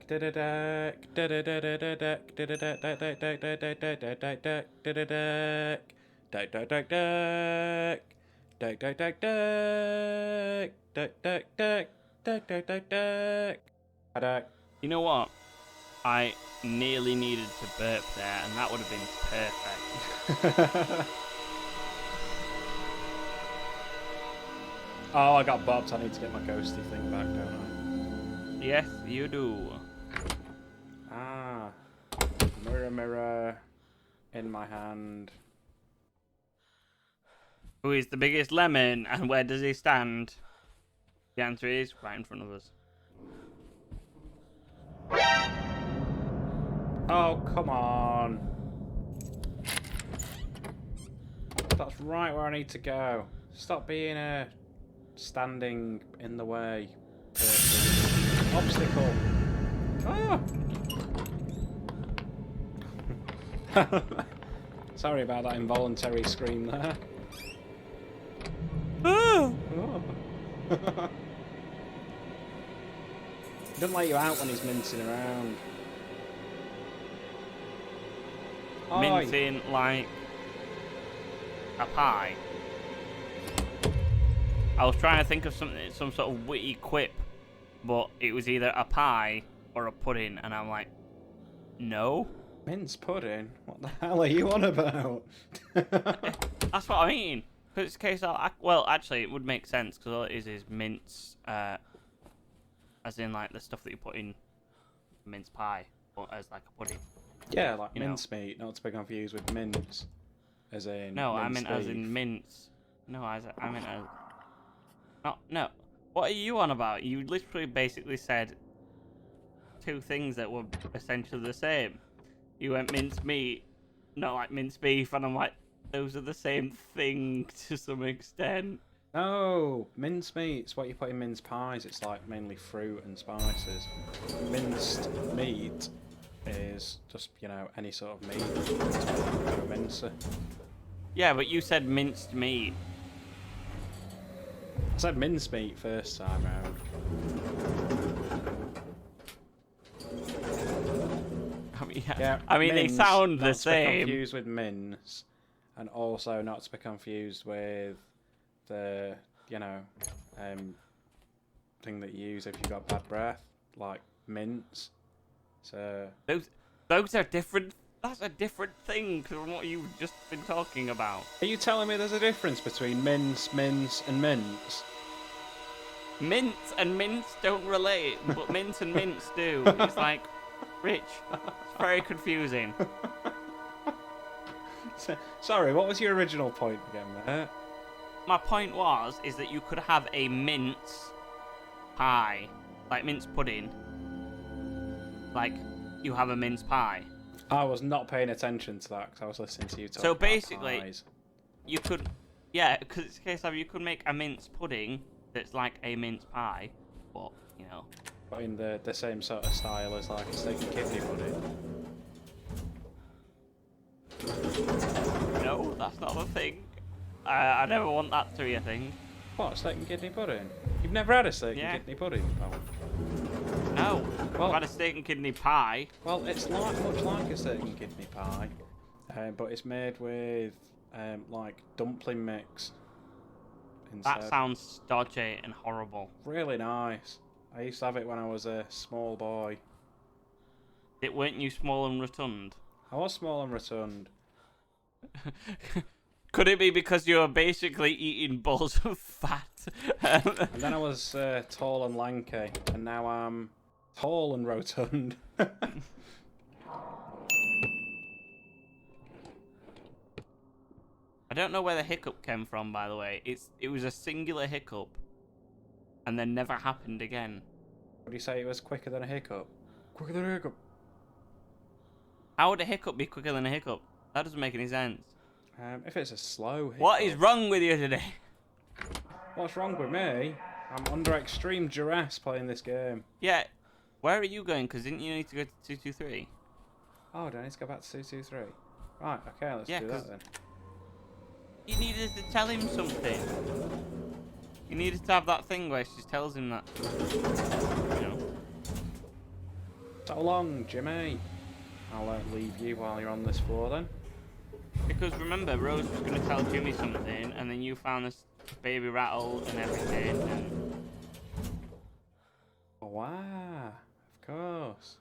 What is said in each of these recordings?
You know what? I nearly needed to burp there, and that would have been perfect. Oh, I got bopped. I need to get my ghosty thing back, don't I? Yes, you do. Ah. Mirror, mirror in my hand. Who is the biggest lemon, and where does he stand? The answer is right in front of us. Oh, come on. That's right where I need to go. Stop being a standing in the way person. Obstacle. Ah! Sorry about that involuntary scream there. Oh. He doesn't let you out when he's mincing around. Mincing like a pie. I was trying to think of something, some sort of witty quip, but it was either a pie or a pudding, and I'm like, no. Mince pudding? What the hell are you on about? That's what I mean. Because it's a case of, well, actually, it would make sense because all it is mince, as in like the stuff that you put in mince pie, but as like a pudding. Yeah, like mincemeat, not to be confused with mince, as in. No, I minced meant as beef. in mince. No, I meant as. No. What are you on about? You literally basically said two things that were essentially the same. You went minced meat, not like minced beef, and I'm like, those are the same thing to some extent. No, mincemeat's what you put in mince pies. It's like mainly fruit and spices. Minced meat is just, you know, any sort of meat. A mincer. Yeah, but you said minced meat. I said mincemeat first time round. I mean, mince, they sound the not to be same. confused with mince, and also not to be confused with the, you know, thing that you use if you've got bad breath, like mince. So those are different. That's a different thing from what you've just been talking about. are you telling me there's a difference between mince, and mince? Mince and mince don't relate, but mince and mince do. It's like, Rich, it's very confusing. Sorry, what was your original point again, mate? My point is that you could have a mince pie, like mince pudding, like you have a mince pie. I was not paying attention to that because I was listening to you talk So about basically, pies. you could, yeah, because it's a case of you could make a mince pudding that's like a mince pie, but, you know. But in the same sort of style as like a steak and kidney pudding. No, that's not the thing. I never want that to be a thing. What, steak and kidney pudding? You've never had a steak and kidney pudding, pal? No, Well, I've had a steak and kidney pie. Well, it's like much like a steak and kidney pie, but it's made with like dumpling mix. Instead. That sounds stodgy and horrible. Really nice. I used to have it when I was a small boy. Weren't you small and rotund? I was small and rotund. Could it be because you were basically eating balls of fat? And then I was tall and lanky, and now I'm tall and rotund. I don't know where the hiccup came from, by the way. It was a singular hiccup, and then never happened again. Would you say it was quicker than a hiccup? Quicker than a hiccup. How would a hiccup be quicker than a hiccup? That doesn't make any sense. If it's a slow hiccup. What is wrong with you today? What's wrong with me? I'm under extreme duress playing this game. Yeah, where are you going? Because didn't you need to go to 223? Oh, do I need to go back to 223? Right, okay, let's do that then. You needed to tell him something. You needed to have that thing where she tells him that. You know. So long, Jimmy. I'll leave you while you're on this floor then. Because remember, Rose was going to tell Jimmy something, and then you found this baby rattle and everything, and... Oh, wow. Of course.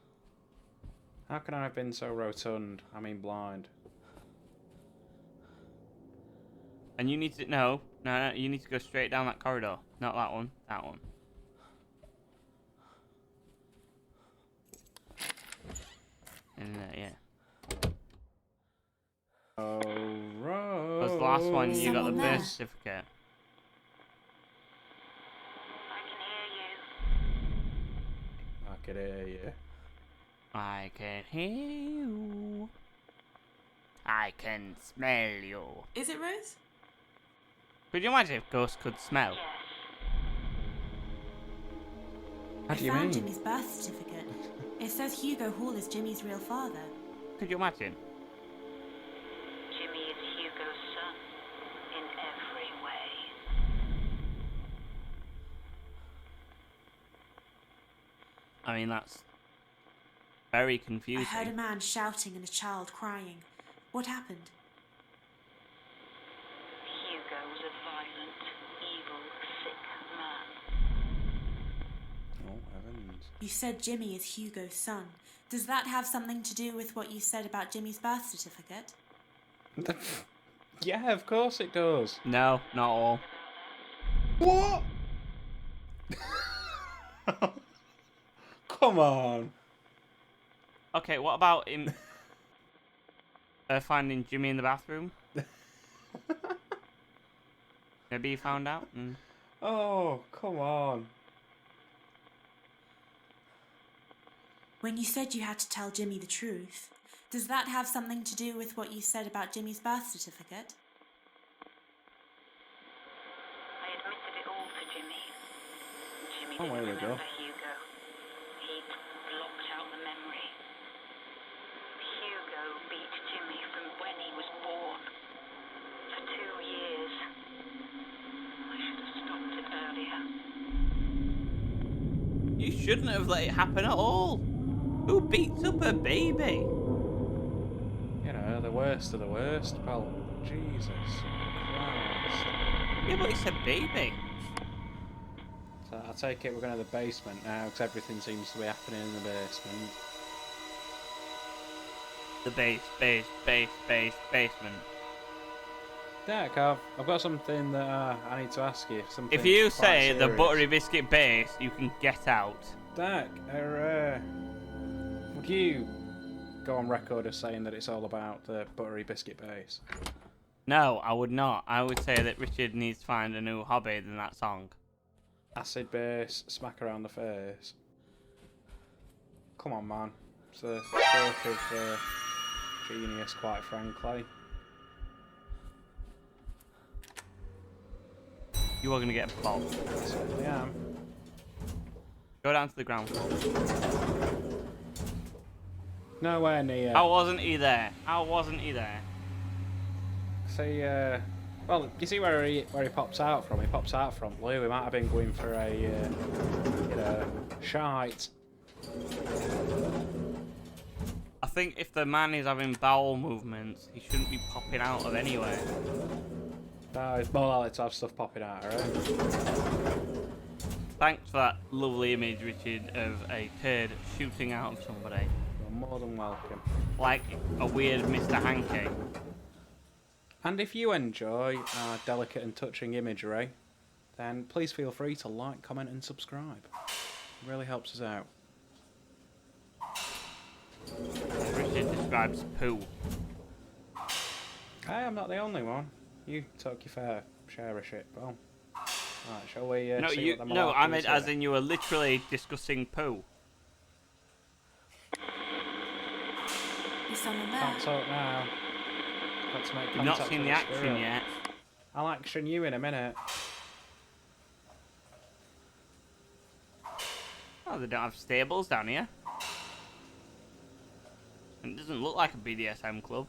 How can I have been so rotund? I mean blind. And you need to... No, you need to go straight down that corridor. Not that one, that one. In there, yeah. Oh, Rose. Because the last one, you got the Someone there. birth certificate. I could hear you. I can hear you. I can smell you. Is it Rose? Could you imagine if ghosts could smell? How do you I found mean? Jimmy's birth certificate. It says Hugo Hall is Jimmy's real father. Could you imagine? Jimmy is Hugo's son in every way. I mean, that's very I confusing. heard a man shouting and a child crying. What happened? Hugo was a violent, evil, sick man. Oh, heavens. You said Jimmy is Hugo's son. Does that have something to do with what you said about Jimmy's birth certificate? Yeah, of course it does. No, not all. What? Come on. Okay, what about him finding Jimmy in the bathroom? Maybe he found out. Oh, come on. When you said you had to tell Jimmy the truth, does that have something to do with what you said about Jimmy's birth certificate? I admitted it all to Jimmy. Jimmy Oh, didn't there we go. remember Hugo. He'd blocked out the memory. Hugo beat Jimmy from when he was born. For 2 years. I should have stopped it earlier. You shouldn't have let it happen at all. Who beats up a baby? You know, the worst of the worst, pal. Jesus Christ. Yeah, but it's a baby. So I take it we're going to the basement now, because everything seems to be happening in the basement. The basement. Derek, I've got something that I need to ask you. Something If you quite say the serious. buttery biscuit base, you can get out. Derek, would you go on record as saying that it's all about the buttery biscuit base? No, I would not. I would say that Richard needs to find a new hobby than that song. Acid base, smack around the face. Come on, man. It's a stroke of genius, quite frankly. You are going to get bombed. I certainly am. Go down to the ground floor. Nowhere near. How wasn't he there? How wasn't he there? See, well, you see where he pops out from? He pops out from Blue. He might have been going for a, you know, shite. I think if the man is having bowel movements, he shouldn't be popping out of anywhere. No, it's more likely to have stuff popping out, alright? Thanks for that lovely image, Richard, of a turd shooting out of somebody. You're more than welcome. Like a weird Mr. Hanky. And if you enjoy our delicate and touching imagery, then please feel free to like, comment and subscribe. It really helps us out. Richard describes poo. Hey, I'm not the only one. You took your fair share of shit, pal. Right, shall we No, see you. what the No, I malarkey meant is as here? in you were literally discussing poo. Is someone there? Can't talk now. Got to make You've not contact seen with the the action spirit. yet. I'll action you in a minute. Oh, they don't have stables down here. It doesn't look like a BDSM club.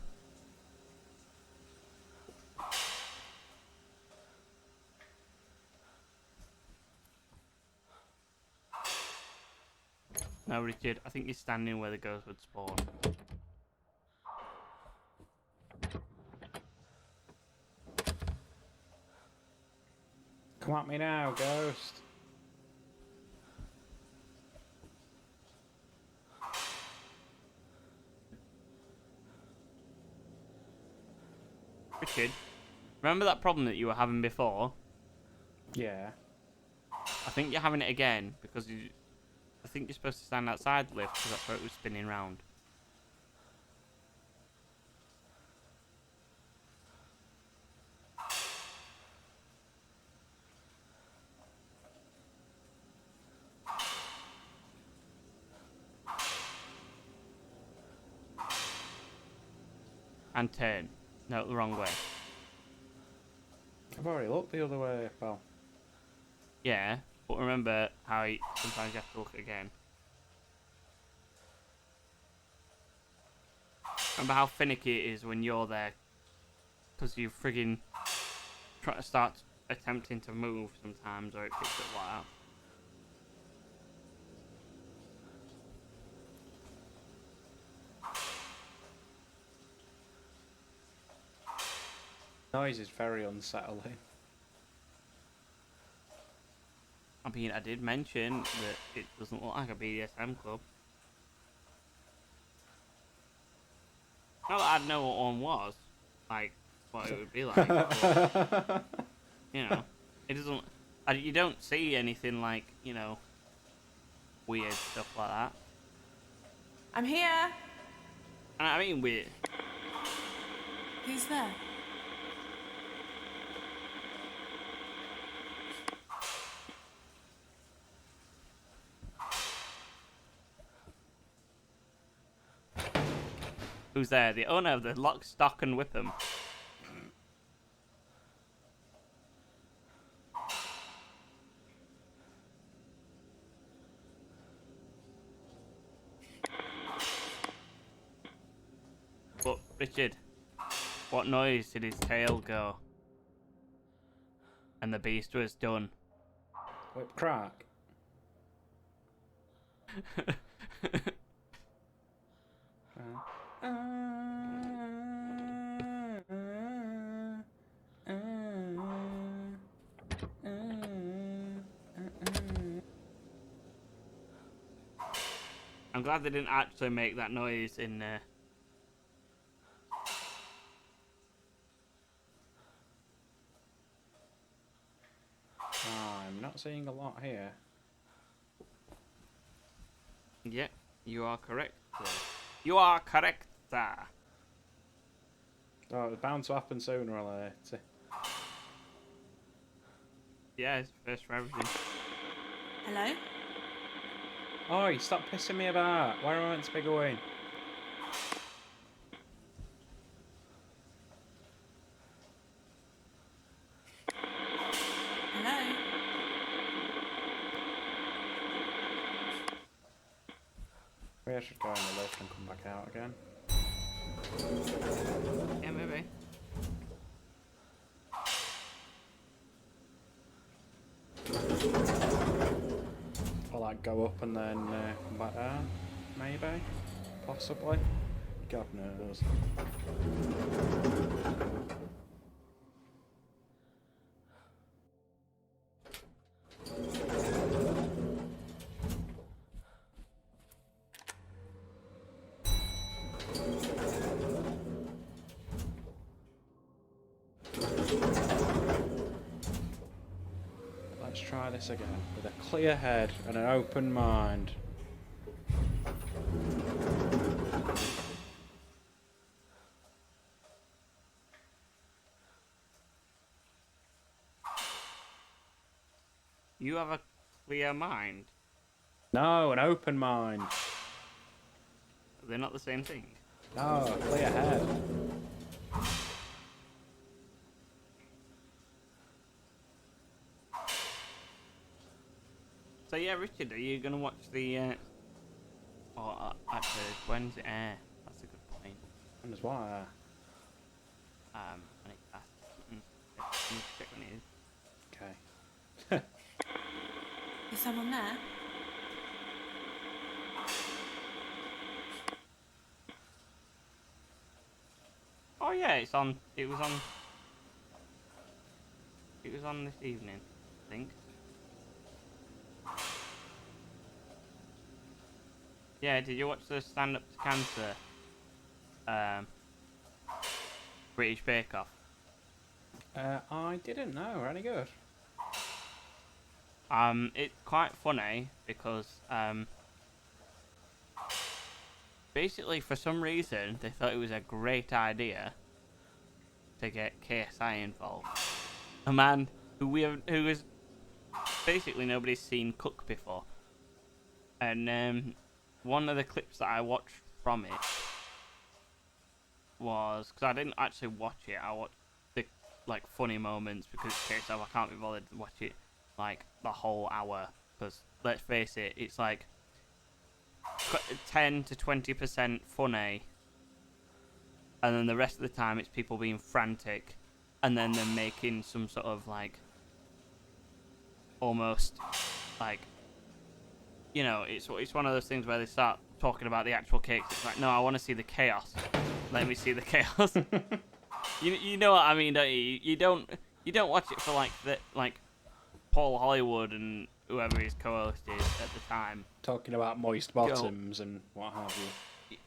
No, Richard, I think you're standing where the ghost would spawn. Come at me now, ghost. Richard, remember that problem that you were having before? Yeah. I think you're having it again because I think you're supposed to stand outside the lift because that's where it was spinning round. And turn. No, the wrong way. I've already looked the other way, pal. Yeah, but remember how sometimes you have to look again. Remember how finicky it is when you're there because you friggin' try to start attempting to move sometimes or it picks up like that. Noise is very unsettling. I mean, I did mention that it doesn't look like a BDSM club. Not that I'd know what one was, like, what it would be like, but, you know, it doesn't, you don't see anything like, you know, weird stuff like that. I'm here. And I mean weird. Who's there? Who's there? The owner of the Lock, Stock and Whipham. But, Richard, what noise did his tail go? And the beast was done. Whip crack. I'm glad they didn't actually make that noise in I'm not seeing a lot here. Yeah, you are correct, sir. You are correct, sir. Oh, it's bound to happen sooner or later. Yeah, it's first for everything. Hello? Oi, stop pissing me about. Where am I meant to be going? Hello? Maybe I should go in the lift and come back out again. Yeah, maybe. Or like go up and then come back down? Maybe? Possibly? God knows. Let's try this again with a clear head and an open mind. You have a clear mind. No, an open mind. They're not the same thing. No, a clear head. So yeah, Richard, are you gonna watch the? Actually, when's it air? That's a good point. And there's why. I need to ask. I need to check when it is. Okay. Is someone there? yeah, it's on. It was on. It was on this evening, I think. Yeah, did you watch the Stand Up to Cancer British Bake Off? I didn't know. Any good? It's quite funny because basically for some reason they thought it was a great idea to get KSI involved. A man who is basically nobody's seen cook before. And one of the clips that I watched from it was, because I didn't actually watch it, I watched the like funny moments because it's KSI. I can't be bothered to watch it like the whole hour because let's face it, it's like 10 to 20% funny, and then the rest of the time it's people being frantic, and then they're making some sort of like almost like, you know, it's one of those things where they start talking about the actual cakes. It's like, no, I want to see the chaos. Let me see the chaos. you know what I mean, don't you? You don't watch it for like the like Paul Hollywood and whoever his co-host is at the time. Talking about moist bottoms and what have you.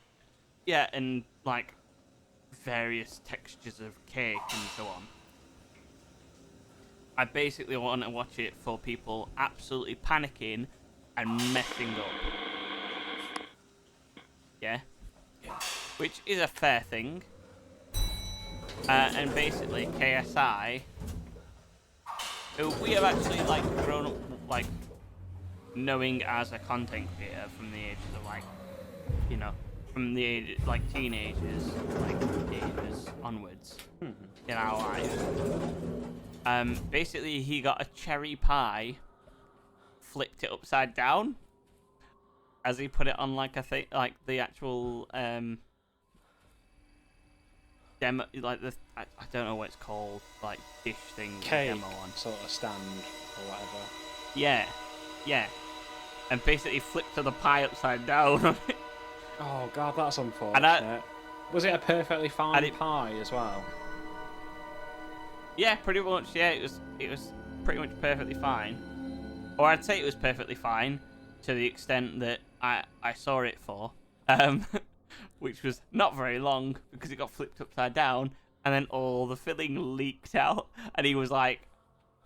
Yeah, and like various textures of cake and so on. I basically want to watch it for people absolutely panicking and messing up. Yeah? Yeah. Which is a fair thing. And basically, KSI, who we have actually like grown up like knowing as a content creator from the ages of like, you know, from the age like teenagers, like teenagers onwards in our lives. Basically, he got a cherry pie, flipped it upside down, as he put it on like a thing, like the actual demo, like the I don't know what it's called, like dish thing, Cake, demo on. sort of stand or whatever. Yeah, yeah, and basically flipped the pie upside down on it. Oh god, that's unfortunate. Was it a perfectly fine pie as well? Yeah, pretty much. Yeah, it was pretty much perfectly fine, or I'd say it was perfectly fine to the extent that I saw it for, which was not very long because it got flipped upside down and then all the filling leaked out, and he was like,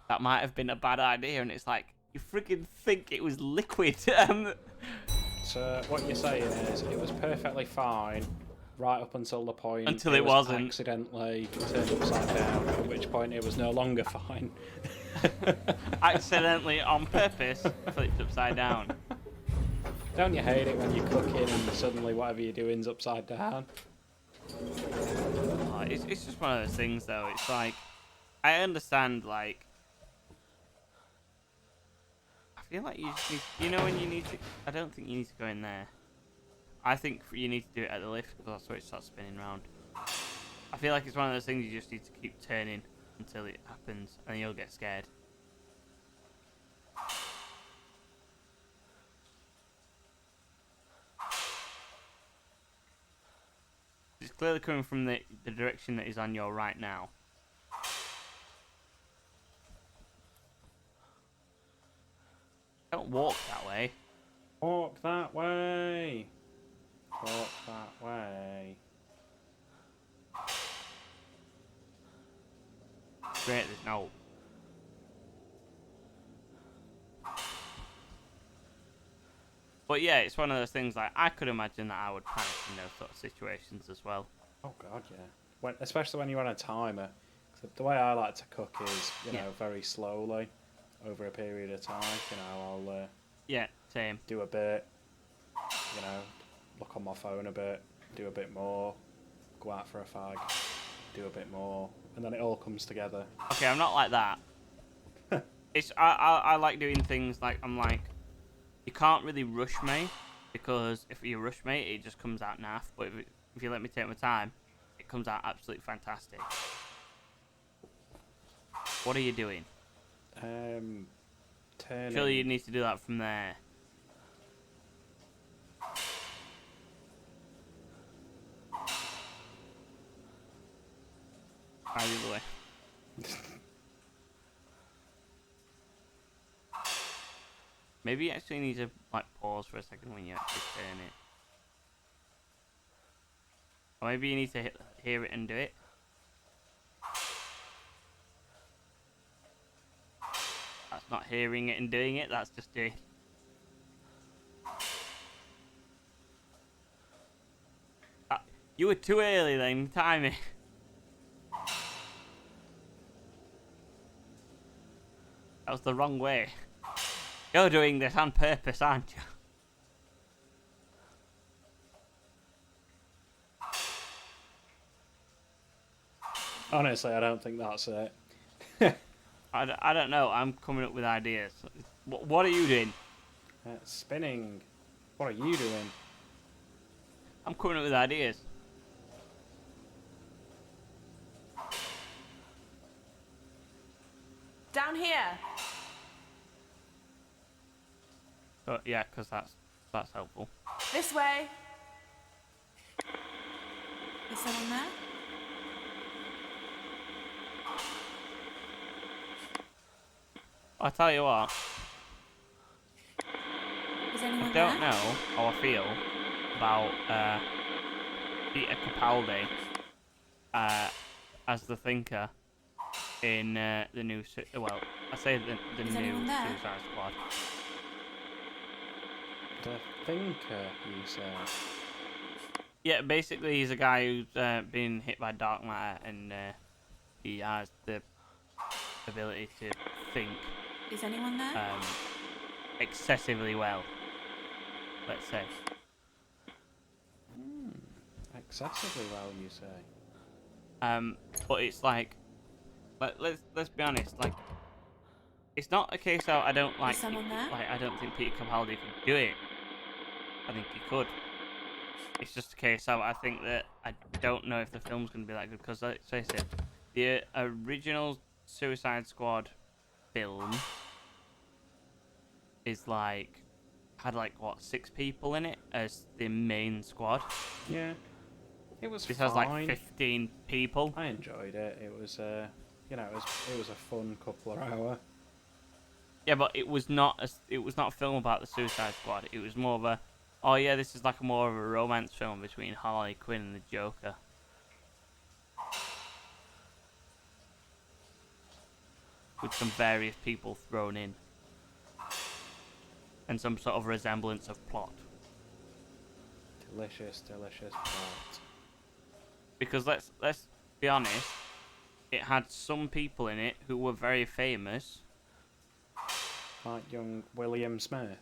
"That might have been a bad idea," and it's like, you freaking think it was liquid. So what you're saying is it was perfectly fine right up until the point Until it wasn't. Accidentally turned upside down, at which point it was no longer fine. Accidentally, on purpose, flipped upside down. Don't you hate it when you're cooking and suddenly whatever you're doing's upside down? Oh, it's just one of those things, though. It's like, I understand, like, I feel like you just need, you know, when you need to, I don't think you need to go in there. I think you need to do it at the lift because that's where it starts spinning round. I feel like it's one of those things you just need to keep turning until it happens, and you'll get scared. It's clearly coming from the direction that is on your right now. Don't walk that way. Walk that way. Walk that way. Great, there's no. But yeah, it's one of those things like I could imagine that I would panic in those sort of situations as well. Oh god, yeah. Especially when you're on a timer. 'Cause the way I like to cook is, you know, very slowly over a period of time. You know, I'll yeah, same. do a bit. You know, look on my phone a bit, do a bit more, go out for a fag, do a bit more, and then it all comes together. Okay, I'm not like that. I like doing things like, I'm like, you can't really rush me, because if you rush me, it just comes out naff. But if you let me take my time, it comes out absolutely fantastic. What are you doing? Turning. Surely you need to do that from there. Try the other way. Maybe you actually need to like pause for a second when you actually turn it. Or maybe you need to hear it and do it. That's not hearing it and doing it, that's just doing. You were too early then, timing. That was the wrong way. You're doing this on purpose, aren't you? Honestly, I don't think that's it. I don't know, I'm coming up with ideas. What are you doing? Spinning. What are you doing? I'm coming up with ideas. Down here. So, yeah, because that's helpful. This way. Is someone there? I'll tell you what, Is anyone I there? don't know how I feel about Peter Capaldi as the Thinker in the new, well, I say the Is new anyone there? Suicide Squad. The Thinker, you say? Yeah, basically he's a guy who's been hit by dark matter and he has the ability to think Is anyone there? excessively well, let's say. Excessively well, you say? But it's like, let's be honest, like, it's not a case of I don't like, someone there? like I don't think Peter Capaldi could do it. I think he could. It's just a case of I think that I don't know if the film's gonna be that good because let's face it, the original Suicide Squad film is like had like what 6 people in it as the main squad. Yeah. It was This fine. has like 15 people. I enjoyed it. It was you know, it was a fun couple of hours. Yeah, but it was not a film about the Suicide Squad. It was more of a, oh yeah, this is like more of a romance film between Harley Quinn and the Joker. With some various people thrown in. And some sort of resemblance of plot. Delicious, delicious plot. Because let's be honest, it had some people in it who were very famous. Like young William Smith.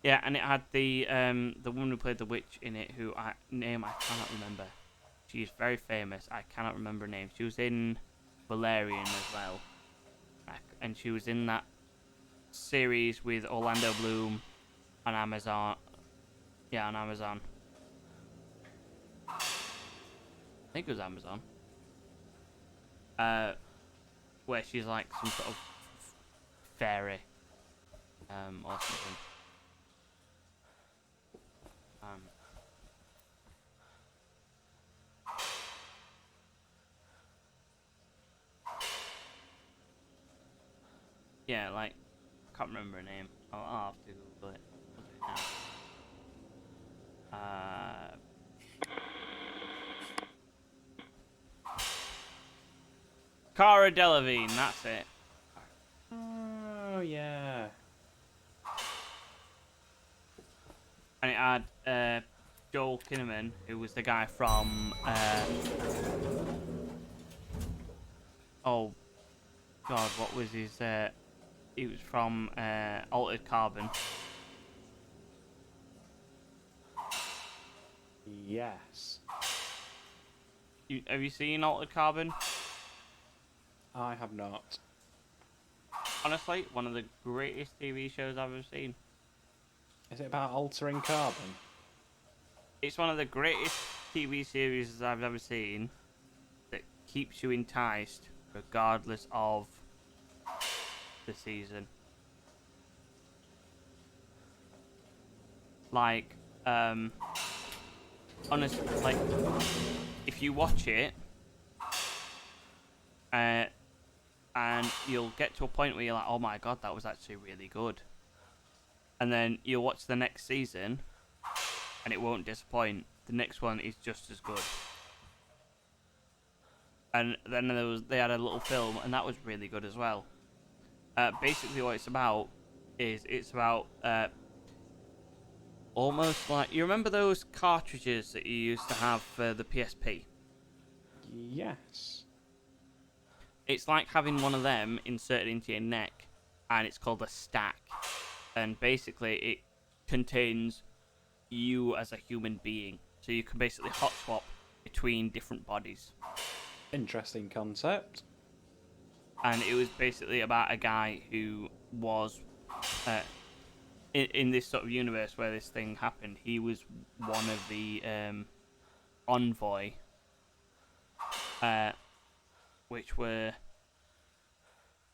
Yeah, and it had the woman who played the witch in it, who I cannot remember. She's very famous. I cannot remember her name. She was in Valerian as well, and she was in that series with Orlando Bloom on Amazon. Yeah, on Amazon. I think it was Amazon. Where she's like some sort of fairy, or something. Yeah, like, I can't remember her name. I'll have to Google it. I'll do it now. Cara Delevingne, that's it. Oh yeah. And it had Joel Kinnaman, who was the guy from oh god, what was his he was from Altered Carbon. Yes. Have you seen Altered Carbon? I have not. Honestly, one of the greatest TV shows I've ever seen. Is it about altering carbon? It's one of the greatest TV series I've ever seen that keeps you enticed regardless of the season. Like, honestly, like, if you watch it, And you'll get to a point where you're like, oh my god, that was actually really good. And then you'll watch the next season, and it won't disappoint. The next one is just as good. And then they had a little film, and that was really good as well. Basically, what it's about is almost like, you remember those cartridges that you used to have for the PSP? Yes. It's like having one of them inserted into your neck, and it's called a stack. And basically, it contains you as a human being, so you can basically hot swap between different bodies. Interesting concept. And it was basically about a guy who was in this sort of universe where this thing happened. He was one of the envoy, which were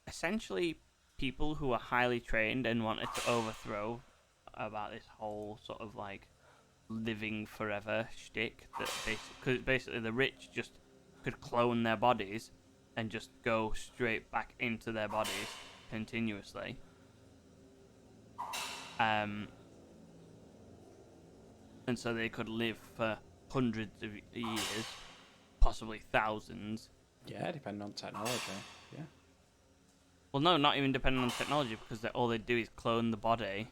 essentially people who were highly trained and wanted to overthrow about this whole sort of like living forever shtick. That basically the rich just could clone their bodies and just go straight back into their bodies continuously. And so they could live for hundreds of years, possibly thousands. Yeah, depending on technology. Yeah. Well, no, not even depending on technology, because all they do is clone the body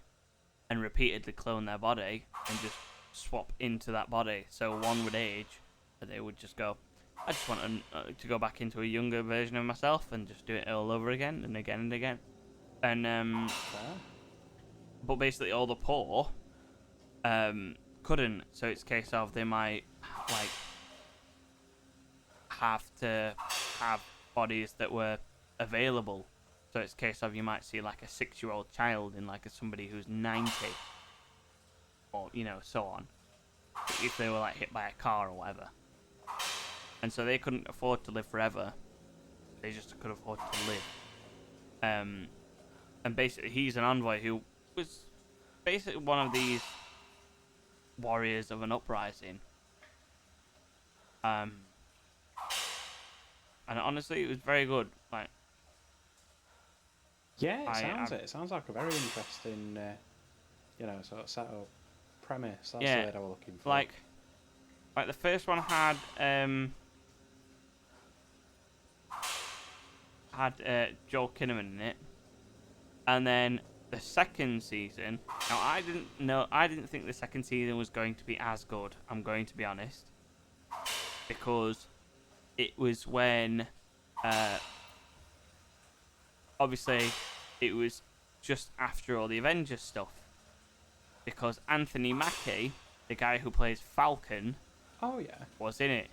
and repeatedly clone their body and just swap into that body. So one would age, but they would just go, I just want to go back into a younger version of myself and just do it all over again and again and again. And but basically all the poor couldn't. So it's a case of they might like have to have bodies that were available. So it's a case of you might see like a 6-year-old child in like somebody who's 90, or so on, if they were like hit by a car or whatever. And so they couldn't afford to live forever. They just could afford to live. And basically he's an envoy who was basically one of these warriors of an uprising. And honestly, it was very good. Like, yeah, it sounds like a very interesting, sort of setup premise. That's the word I was looking for. Like the first one had Joel Kinnaman in it, and then the second season. Now I didn't think the second season was going to be as good. I'm going to be honest, because it was when obviously it was just after all the Avengers stuff, because Anthony Mackie, the guy who plays Falcon, was in it,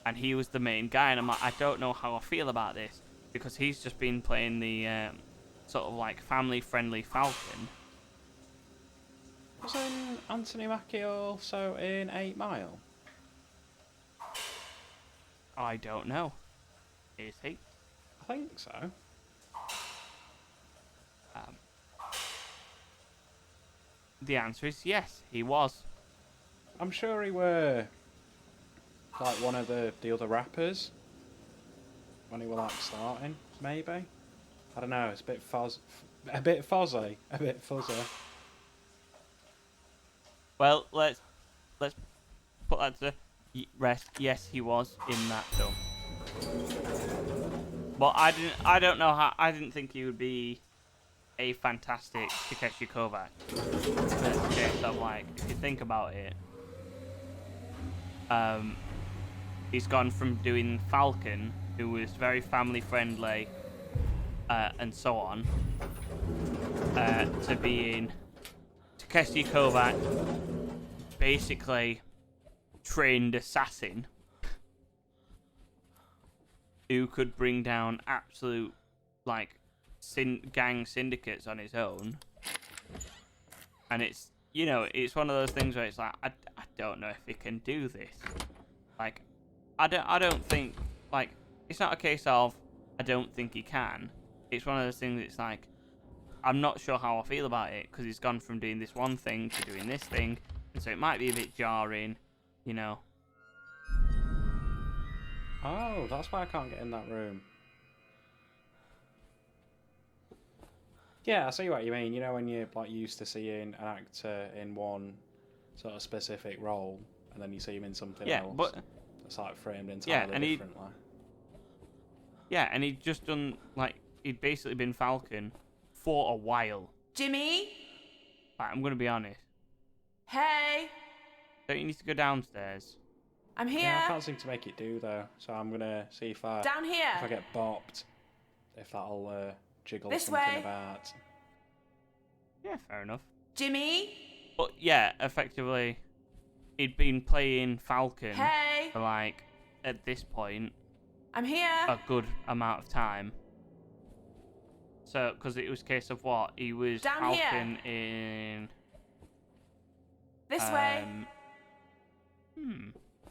and he was the main guy. And I'm like, I don't know how I feel about this, because he's just been playing the sort of like family-friendly Falcon. Wasn't Anthony Mackie also in 8 Mile? I don't know. Is he? I think so. The answer is yes, he was. I'm sure he were like one of the other rappers when he were like starting, maybe. I don't know. It's a bit fuzzy. Well, let's put that to rest. Yes, he was in that film. But I don't know how. I didn't think he would be a fantastic Takeshi Kovacs. But case of like, if you think about it, he's gone from doing Falcon, who was very family friendly, and so on, to being Takeshi Kovacs, basically trained assassin who could bring down absolute like gang syndicates on his own. And it's it's one of those things where it's like I don't know if he can do this. Like I don't think, like, it's not a case of I don't think he can. It's one of those things. It's like I'm not sure how I feel about it, because he's gone from doing this one thing to doing this thing, and so it might be a bit jarring, Oh, that's why I can't get in that room. Yeah, I see what you mean. You know, when you're like used to seeing an actor in one sort of specific role, and then you see him in something Yeah, else. but It's like framed entirely and differently. he'd just done like he'd basically been Falcon for a while. Jimmy? Like, I'm gonna be honest. Hey, Don't you need to go downstairs? I'm here. Yeah, I can't seem to make it do though, so I'm gonna see if I Down here. get bopped, if that'll jiggle This something way. about. Yeah, fair enough. Jimmy? But yeah, effectively, he'd been playing Falcon Hey, for like at this point I'm here. a good amount of time. So, because it was a case of what he was Down here. Falcon in. This way.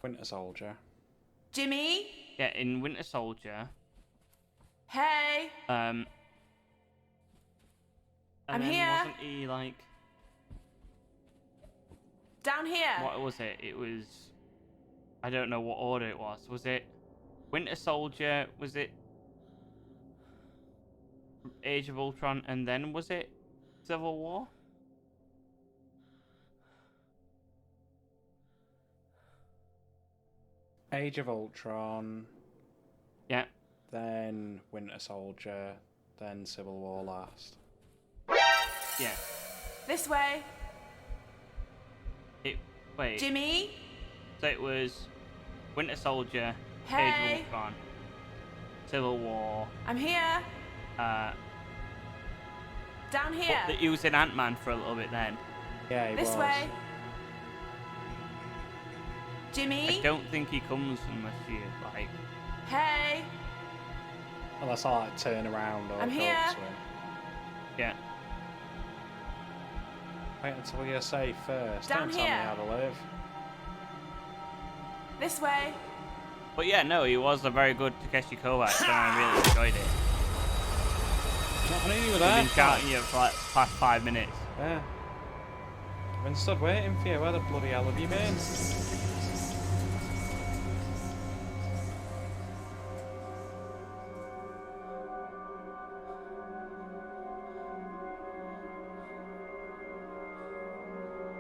Winter Soldier. Jimmy? Yeah, in Winter Soldier. Hey, And I'm then here. wasn't he like? down here. What was it? It was. I don't know what order it was. Was it Winter Soldier? Was it Age of Ultron? And then was it Civil War? Age of Ultron, Yeah. then Winter Soldier, then Civil War last. Yeah. This way. Wait. Jimmy? So it was Winter Soldier, Age Hey, of Ultron, Civil War. I'm here. Down here. But he was in Ant-Man for a little bit then. Yeah, he This was. way. Jimmy? I don't think he comes unless you like. Hey, Unless I like turn around or I'm go here. up to him. Yeah. Wait until you're safe first. Down Don't tell me here. how to live. this way. But yeah, no, he was a very good Takeshi Kovacs, and I really enjoyed it. I knew you were I've there. been shouting you for like past 5 minutes. Yeah. I've been stood waiting for you. Where the bloody hell have you been?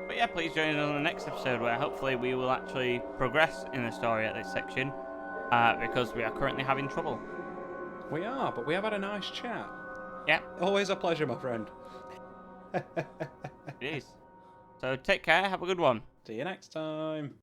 But yeah, please join us on the next episode where hopefully we will actually progress in the story at this section, because we are currently having trouble. We are, but we have had a nice chat. Yeah, Always a pleasure, my friend. it is. So take care, have a good one. See you next time.